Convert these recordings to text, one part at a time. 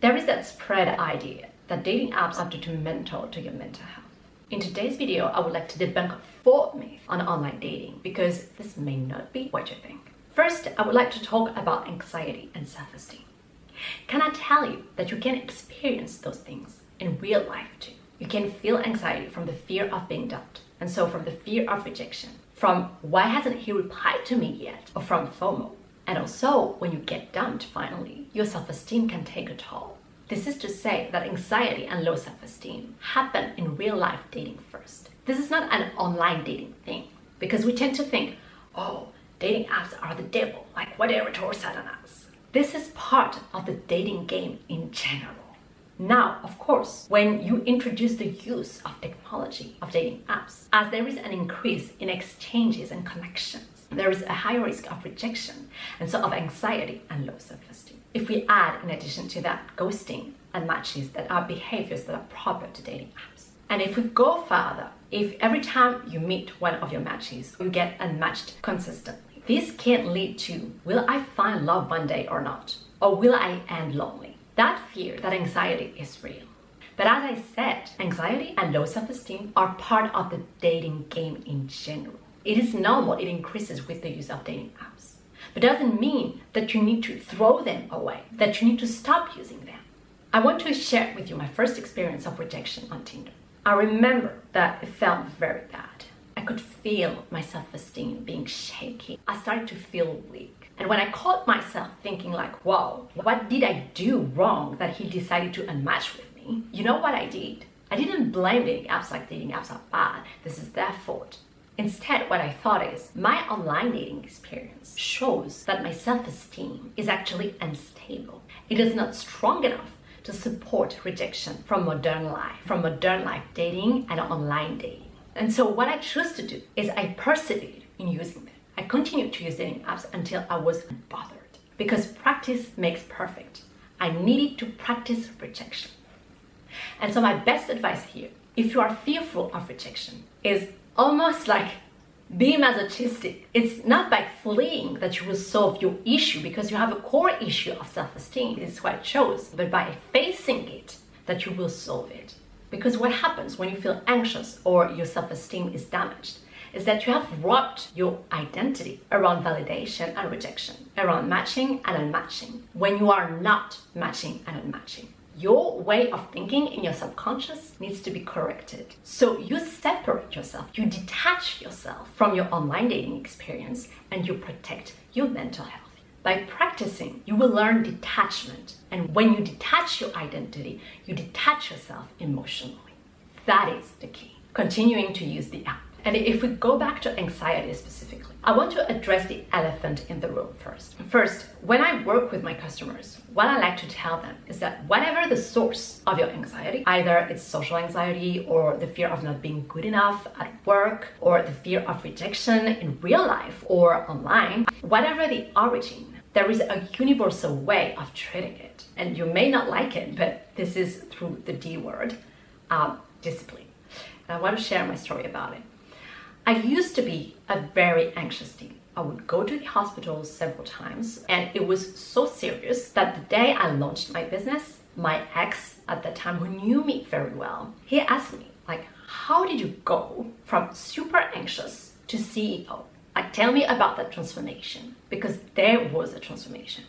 There is that spread idea that dating apps are detrimental to your mental health. In today's video, I would like to debunk 4 myths on online dating because this may not be what you think. First, I would like to talk about anxiety and self-esteem. Can I tell you that you can experience those things in real life too? You can feel anxiety from the fear of being dumped, and so from the fear of rejection, from why hasn't he replied to me yet, or from FOMO. And also, when you get dumped finally, your self-esteem can take a toll. This is to say that anxiety and low self-esteem happen in real life dating first. This is not an online dating thing, because we tend to think, oh, dating apps are the devil, like whatever Tor said on us. This is part of the dating game in general. Now, of course, when you introduce the use of technology of dating apps, as there is an increase in exchanges and connections, there is a higher risk of rejection and so of anxiety and low self-esteem. If we add, in addition to that, ghosting and matches that are behaviors that are proper to dating apps. And if we go further, if every time you meet one of your matches, you get unmatched consistently, this can lead to, will I find love one day or not? Or will I end lonely? That fear, that anxiety is real. But as I said, anxiety and low self-esteem are part of the dating game in general. It is normal, it increases with the use of dating apps. But doesn't mean that you need to throw them away, that you need to stop using them. I want to share with you my first experience of rejection on Tinder. I remember that it felt very bad. I could feel my self-esteem being shaky. I started to feel weak. And when I caught myself thinking like, wow, what did I do wrong that he decided to unmatch with me? You know what I did? I didn't blame dating apps like dating apps are bad. This is their fault. Instead, what I thought is, my online dating experience shows that my self-esteem is actually unstable. It is not strong enough to support rejection from modern life dating and online dating. And so what I chose to do is I persevered in using them. I continued to use dating apps until I was unbothered. Because practice makes perfect. I needed to practice rejection. And so my best advice here, if you are fearful of rejection, is almost like be masochistic. It's not by fleeing that you will solve your issue because you have a core issue of self-esteem. This is what it shows. But by facing it, that you will solve it. Because what happens when you feel anxious or your self-esteem is damaged is that you have wrapped your identity around validation and rejection, around matching and unmatching, when you are not matching and unmatching. Your way of thinking in your subconscious needs to be corrected. So you separate yourself, you detach yourself from your online dating experience, and you protect your mental health. By practicing, you will learn detachment. And when you detach your identity, you detach yourself emotionally. That is the key. Continuing to use the app. And if we go back to anxiety specifically, I want to address the elephant in the room first. First, when I work with my customers, what I like to tell them is that whatever the source of your anxiety, either it's social anxiety or the fear of not being good enough at work or the fear of rejection in real life or online, whatever the origin, there is a universal way of treating it. And you may not like it, but this is through the D word, discipline. And I want to share my story about it. I used to be a very anxious teen. I would go to the hospital several times, and it was so serious that the day I launched my business, my ex at the time, who knew me very well, he asked me, like, how did you go from super anxious to CEO? Like, tell me about that transformation, because there was a transformation.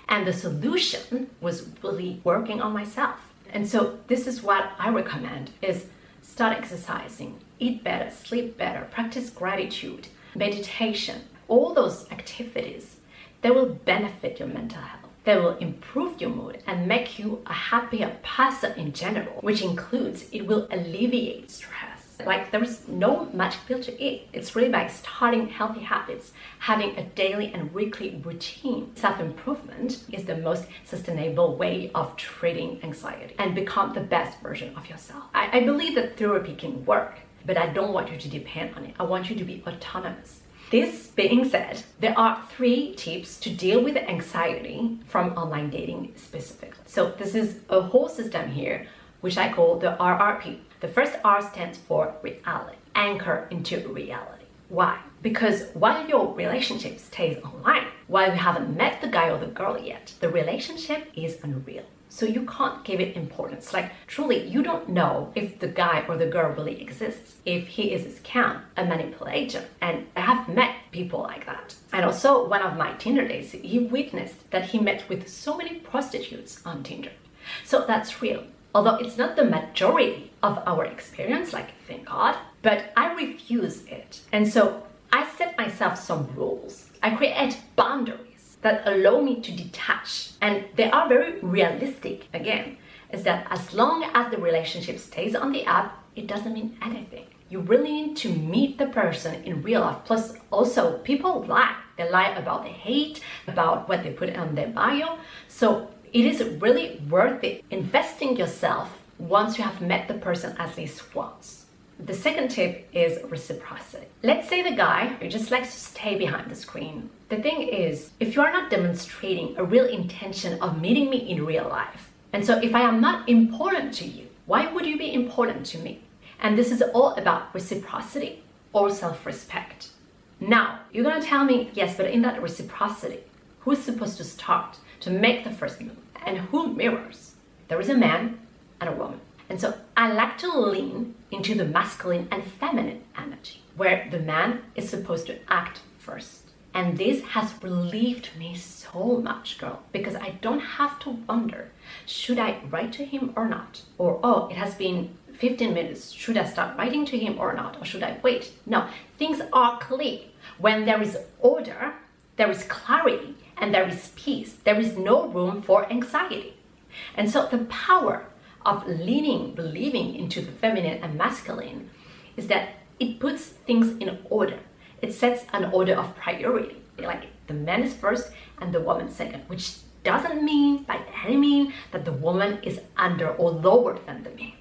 And the solution was really working on myself. And so this is what I recommend is start exercising, eat better, sleep better, practice gratitude, meditation, all those activities, they will benefit your mental health. They will improve your mood and make you a happier person in general, which includes it will alleviate stress. Like there is no magic pill to eat. It's really by starting healthy habits, having a daily and weekly routine. Self-improvement is the most sustainable way of treating anxiety and become the best version of yourself. I believe that therapy can work, but I don't want you to depend on it. I want you to be autonomous. This being said, there are 3 tips to deal with anxiety from online dating specifically. So this is a whole system here, which I call the RRP. The first R stands for reality. Anchor into reality. Why? Because while your relationship stays online, while you haven't met the guy or the girl yet, the relationship is unreal. so you can't give it importance. Like truly, you don't know if the guy or the girl really exists, if he is a scam, a manipulator. And I have met people like that. And also one of my Tinder dates, he witnessed that he met with so many prostitutes on Tinder. So that's real. Although it's not the majority of our experience, like thank God, but I refuse it. And so I set myself some rules. I create boundaries that allow me to detach. And they are very realistic, again, is that as long as the relationship stays on the app, it doesn't mean anything. You really need to meet the person in real life. Plus, also, people lie. They lie about the hate, about what they put on their bio. So it is really worth it investing yourself once you have met the person at least once. The second tip is reciprocity. Let's say the guy who just likes to stay behind the screen. The thing is, if you are not demonstrating a real intention of meeting me in real life, and so if I am not important to you, why would you be important to me? And this is all about reciprocity or self-respect. Now, you're gonna tell me, yes, but in that reciprocity, who's supposed to start to make the first move? And who mirrors? There is a man and a woman. And so I like to lean into the masculine and feminine energy, where the man is supposed to act first. And this has relieved me so much, girl, because I don't have to wonder, should I write to him or not? Or, oh, it has been 15 minutes, should I start writing to him or not? Or should I wait? No, things are clear. When there is order, there is clarity, and there is peace. There is no room for anxiety. And so the power of believing into the feminine and masculine is that it puts things in order. It sets an order of priority. Like the man is first and the woman second, which doesn't mean by any means that the woman is under or lower than the man.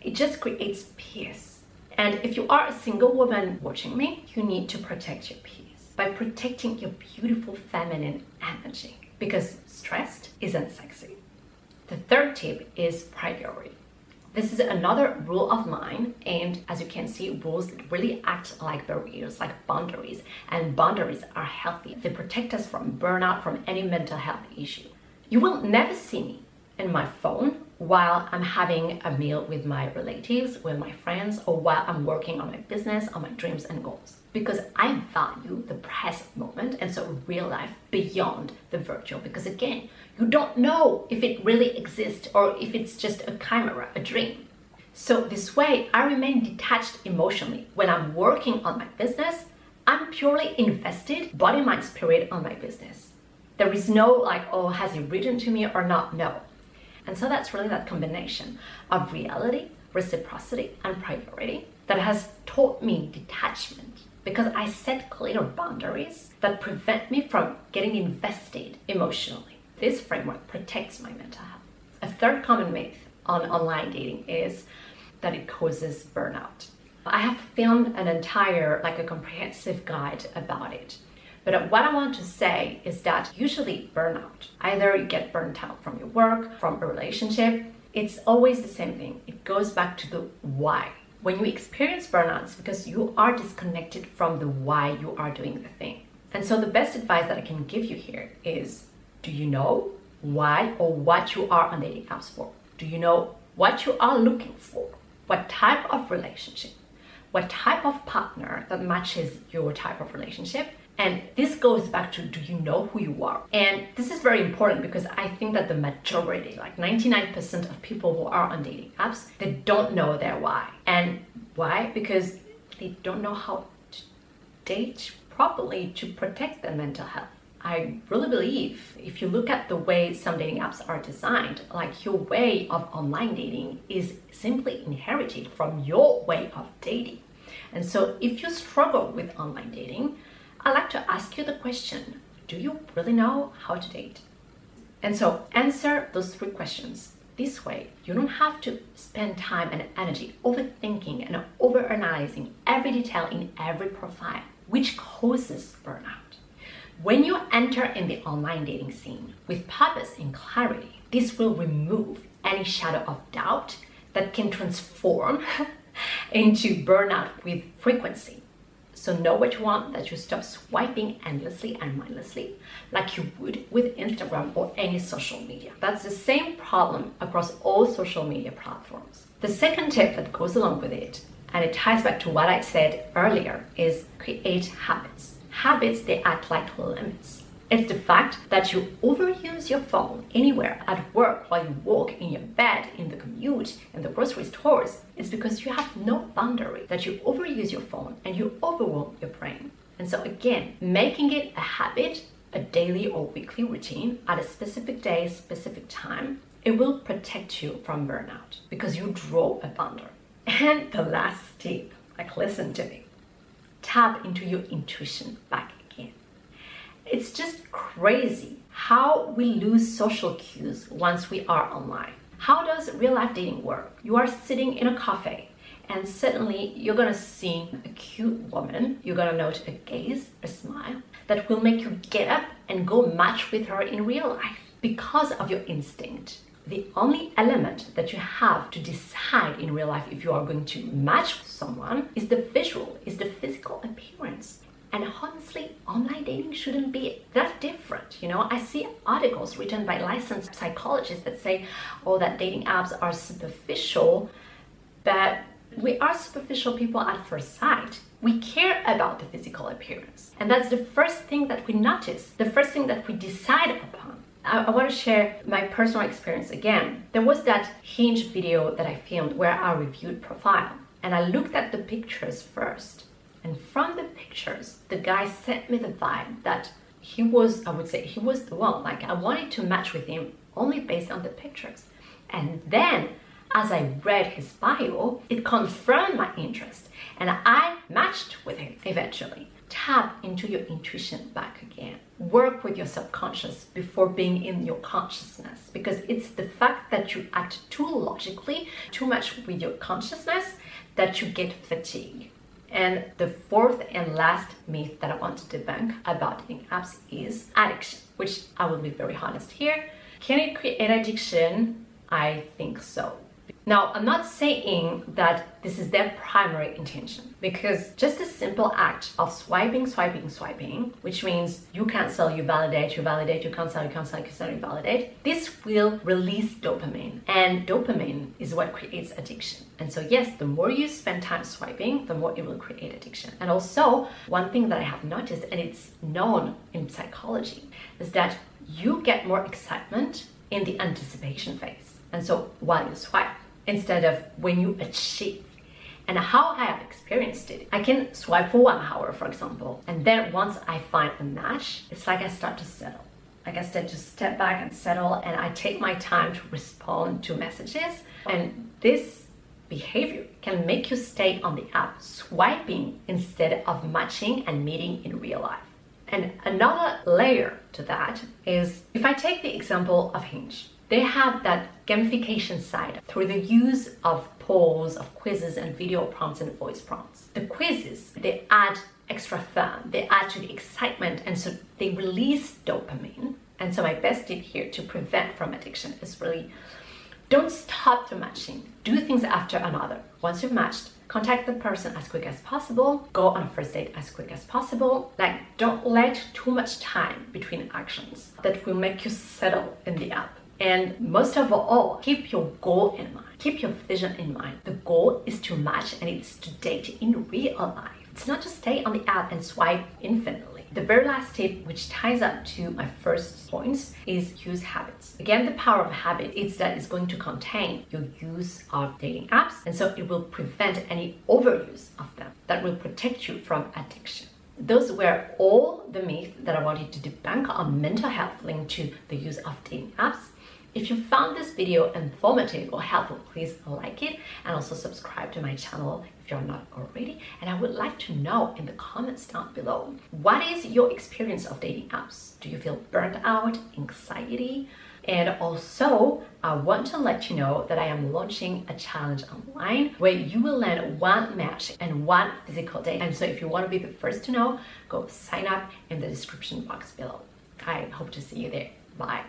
It just creates peace. And if you are a single woman watching me, you need to protect your peace by protecting your beautiful feminine energy, because stressed isn't sexy. The third tip is priority. This is another rule of mine, and as you can see, rules really act like barriers, like boundaries, and boundaries are healthy. They protect us from burnout, from any mental health issue. You will never see me in my phone while I'm having a meal with my relatives, with my friends, or while I'm working on my business, on my dreams and goals. Because I value the present moment, and so real life beyond the virtual. Because again, you don't know if it really exists or if it's just a chimera, a dream. So this way, I remain detached emotionally. When I'm working on my business, I'm purely invested, body, mind, spirit on my business. There is no like, oh, has he written to me or not? No. And so that's really that combination of reality, reciprocity, and priority that has taught me detachment, because I set clear boundaries that prevent me from getting invested emotionally. This framework protects my mental health. A third common myth on online dating is that it causes burnout. I have filmed an entire, like a comprehensive guide about it. But what I want to say is that usually burnout, either you get burnt out from your work, from a relationship, it's always the same thing. It goes back to the why. When you experience burnout, it's because you are disconnected from the why you are doing the thing. And so the best advice that I can give you here is, do you know why or what you are on dating apps for? Do you know what you are looking for? What type of relationship? What type of partner that matches your type of relationship? And this goes back to, do you know who you are? And this is very important because I think that the majority, like 99% of people who are on dating apps, they don't know their why. And why? Because they don't know how to date properly to protect their mental health. I really believe if you look at the way some dating apps are designed, like your way of online dating is simply inherited from your way of dating. And so if you struggle with online dating, I like to ask you the question, do you really know how to date? And so answer those 3 questions. This way, you don't have to spend time and energy overthinking and overanalyzing every detail in every profile, which causes burnout. When you enter in the online dating scene with purpose and clarity, this will remove any shadow of doubt that can transform into burnout with frequency. So know what you want, that you stop swiping endlessly and mindlessly like you would with Instagram or any social media. That's the same problem across all social media platforms. The second tip that goes along with it, and it ties back to what I said earlier, is create habits. Habits, they act like limits. It's the fact that you overuse your phone anywhere, at work, while you walk, in your bed, in the commute, in the grocery stores. It's because you have no boundary, that you overuse your phone and you overwhelm your brain. And so again, making it a habit, a daily or weekly routine at a specific day, specific time, it will protect you from burnout because you draw a boundary. And the last tip, like listen to me, tap into your intuition back again. It's just crazy how we lose social cues once we are online. How does real life dating work? You are sitting in a cafe and suddenly you're gonna see a cute woman, you're gonna note a gaze, a smile, that will make you get up and go match with her in real life because of your instinct. The only element that you have to decide in real life if you are going to match with someone is the visual, is the physical appearance. And honestly, online dating shouldn't be that different. You know, I see articles written by licensed psychologists that say, oh, that dating apps are superficial, but we are superficial people at first sight. We care about the physical appearance. And that's the first thing that we notice, the first thing that we decide upon. I want to share my personal experience again. There was that Hinge video that I filmed where I reviewed profile, and I looked at the pictures first. And from the pictures, the guy sent me the vibe that he was, I would say, he was the one. Like, I wanted to match with him only based on the pictures. And then, as I read his bio, it confirmed my interest. And I matched with him eventually. Tap into your intuition back again. Work with your subconscious before being in your consciousness. Because it's the fact that you act too logically, too much with your consciousness, that you get fatigued. And the fourth and last myth that I want to debunk about dating apps is addiction, which I will be very honest here. Can it create addiction? I think so. Now, I'm not saying that this is their primary intention, because just a simple act of swiping, which means you cancel, you validate, you cancel, you validate, this will release dopamine. And dopamine is what creates addiction. And so yes, the more you spend time swiping, the more it will create addiction. And also, one thing that I have noticed, and it's known in psychology, is that you get more excitement in the anticipation phase. And so while you swipe, instead of when you achieve. And how I have experienced it, I can swipe for 1 hour, for example, and then once I find a match, it's like I start to settle. Like I said, just step back and settle, and I take my time to respond to messages. And this behavior can make you stay on the app swiping instead of matching and meeting in real life. And another layer to that is, if I take the example of Hinge, they have that gamification side through the use of polls, of quizzes and video prompts and voice prompts. The quizzes, they add extra fun, they add to the excitement, and so they release dopamine. And so my best tip here to prevent from addiction is really, don't stop the matching. Do things after another. Once you've matched, contact the person as quick as possible. Go on a first date as quick as possible. Like, don't let too much time between actions that will make you settle in the app. And most of all, keep your goal in mind. Keep your vision in mind. The goal is to match, and it's to date in real life. It's not to stay on the app and swipe infinitely. The very last tip, which ties up to my first points, is use habits. Again, the power of habit is that it's going to contain your use of dating apps, and so it will prevent any overuse of them. That will protect you from addiction. Those were all the myths that I wanted to debunk on mental health linked to the use of dating apps. If you found this video informative or helpful, please like it and also subscribe to my channel if you're not already. And I would like to know in the comments down below, what is your experience of dating apps? Do you feel burnt out, anxiety? And also, I want to let you know that I am launching a challenge online where you will land 1 match and 1 physical date. And so if you want to be the first to know, go sign up in the description box below. I hope to see you there. Bye.